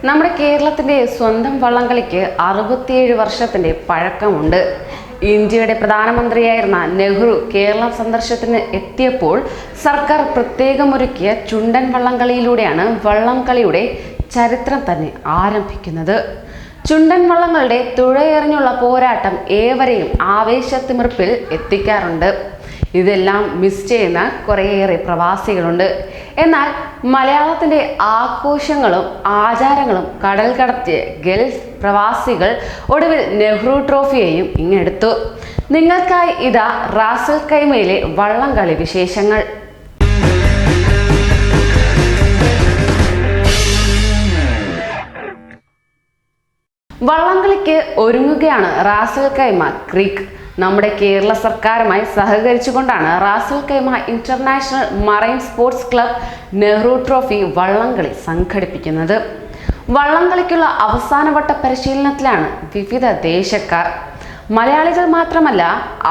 നമ്മുടെ കേരളത്തിന്റെ സ്വന്തം വള്ളംകളിക്ക് 67 വർഷത്തിന്റെ പഴക്കമുണ്ട്. ഇന്ത്യയുടെ പ്രധാനമന്ത്രിയായിരുന്ന നെഹ്റു കേരളം സന്ദർശനത്തിന് എത്തിയപ്പോൾ സർക്കാർ പ്രത്യേകമൊരുക്കിയ ചുണ്ടൻ വള്ളംകളിയിലൂടെയാണ് വള്ളംകളിയുടെ ചരിത്രം തന്നെ ആരംഭിക്കുന്നത്. ചുണ്ടൻ വള്ളങ്ങളുടെ തുഴയെറിഞ്ഞുള്ള പോരാട്ടം ഏവരെയും ആവേശത്തിമിർപ്പിൽ എത്തിക്കാറുണ്ട്. ഇതെല്ലാം മിസ് ചെയ്യുന്ന കുറേയേറെ പ്രവാസികളുണ്ട്. എന്നാൽ മലയാളത്തിൻ്റെ ആഘോഷങ്ങളും ആചാരങ്ങളും കടൽ കടത്തിയ ഗൾഫ് പ്രവാസികൾ ഒടുവിൽ നെഹ്റു ട്രോഫിയെയും ഇങ്ങെടുത്തു. നിങ്ങൾക്കായി ഇതാ റാസൽ ഖൈമയിലെ വള്ളംകളി വിശേഷങ്ങൾ. വള്ളംകളിക്ക് ഒരുങ്ങുകയാണ് റാസൽ ഖൈമ ക്രീക്ക്. നമ്മുടെ കേരള സർക്കാരുമായി സഹകരിച്ചുകൊണ്ടാണ് Ras al Khaimah international marine sports club Nehru trophy വള്ളംകളി സംഘടിപ്പിക്കുന്നത്. വള്ളംകളിക്കുള്ള അവസാനവട്ട പരിശീലനത്തിലാണ് വിവിധ ദേശക്കാർ. മലയാളികൾ മാത്രമല്ല,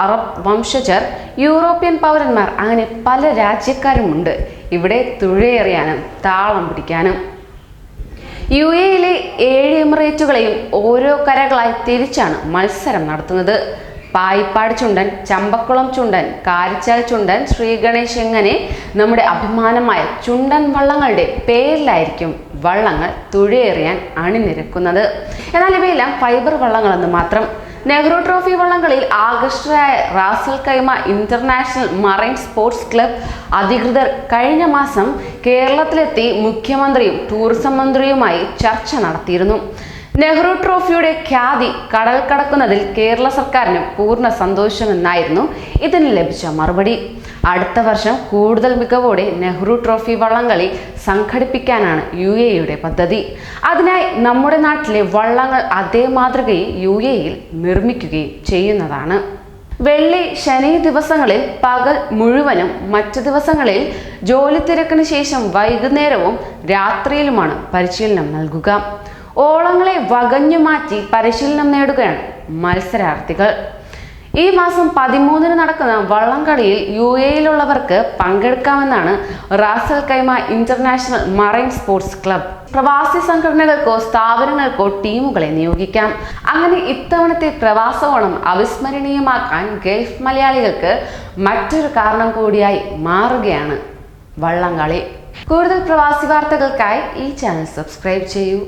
അറബ് വംശജർ, യൂറോപ്യൻ പൗരന്മാർ, അങ്ങനെ പല രാജ്യക്കാരുമുണ്ട് ഇവിടെ തുഴയെറിയാനും താളം പിടിക്കാനും. UAE-യിലെ 7 എമിറേറ്റുകളെയും ഓരോ കരകളായി തിരിച്ചാണ് മത്സരം നടത്തുന്നത്. പായിപ്പാട് ചുണ്ടൻ, ചമ്പക്കുളം ചുണ്ടൻ, കാരിച്ചാൽ ചുണ്ടൻ, ശ്രീഗണേശ് എങ്ങനെ നമ്മുടെ അഭിമാനമായ ചുണ്ടൻ വള്ളങ്ങളുടെ പേരിലായിരിക്കും വള്ളങ്ങൾ തുഴയെറിയാൻ അണിനിരക്കുന്നത്. എന്നാൽ ഇവയെല്ലാം ഫൈബർ വള്ളങ്ങളെന്ന് മാത്രം. നെഹ്റു ട്രോഫി വള്ളംകളിയിൽ ആകർഷകരായ Ras al Khaimah international marine sports club അധികൃതർ കഴിഞ്ഞ മാസം കേരളത്തിലെത്തി മുഖ്യമന്ത്രിയും ടൂറിസം മന്ത്രിയുമായി ചർച്ച നടത്തിയിരുന്നു. നെഹ്റു ട്രോഫിയുടെ ഖ്യാതി കടൽ കടക്കുന്നതിൽ കേരള സർക്കാരിന് പൂർണ്ണ സന്തോഷമെന്നായിരുന്നു ഇതിന് ലഭിച്ച മറുപടി. അടുത്ത വർഷം കൂടുതൽ മികവോടെ നെഹ്റു ട്രോഫി വള്ളംകളി സംഘടിപ്പിക്കാനാണ് UAE-യുടെ പദ്ധതി. അതിനായി നമ്മുടെ നാട്ടിലെ വള്ളങ്ങൾ അതേ മാതൃകയിൽ UAE-യിൽ നിർമ്മിക്കുകയും ചെയ്യുന്നതാണ്. വെള്ളി, ശനി ദിവസങ്ങളിൽ പകൽ മുഴുവനും, മറ്റു ദിവസങ്ങളിൽ ജോലി തിരക്കിന് ശേഷം വൈകുന്നേരവും രാത്രിയിലുമാണ് പരിശീലനം നൽകുക. ഓളങ്ങളെ വകഞ്ഞു മാറ്റി പരിശീലനം നേടുകയാണ് മത്സരാർത്ഥികൾ. ഈ മാസം 13-ന് നടക്കുന്ന വള്ളംകളിയിൽ UAE-യിലുള്ളവർക്ക് പങ്കെടുക്കാമെന്നാണ് Ras al Khaimah international marine sports club. പ്രവാസി സംഘടനകൾക്കോ സ്ഥാപനങ്ങൾക്കോ ടീമുകളെ നിയോഗിക്കാം. അങ്ങനെ ഇത്തവണത്തെ പ്രവാസോണം അവിസ്മരണീയമാക്കാൻ ഗൾഫ് മലയാളികൾക്ക് മറ്റൊരു കാരണം കൂടിയായി മാറുകയാണ് വള്ളംകളി. കൂടുതൽ പ്രവാസി വാർത്തകൾക്കായി ഈ ചാനൽ സബ്സ്ക്രൈബ് ചെയ്യൂ.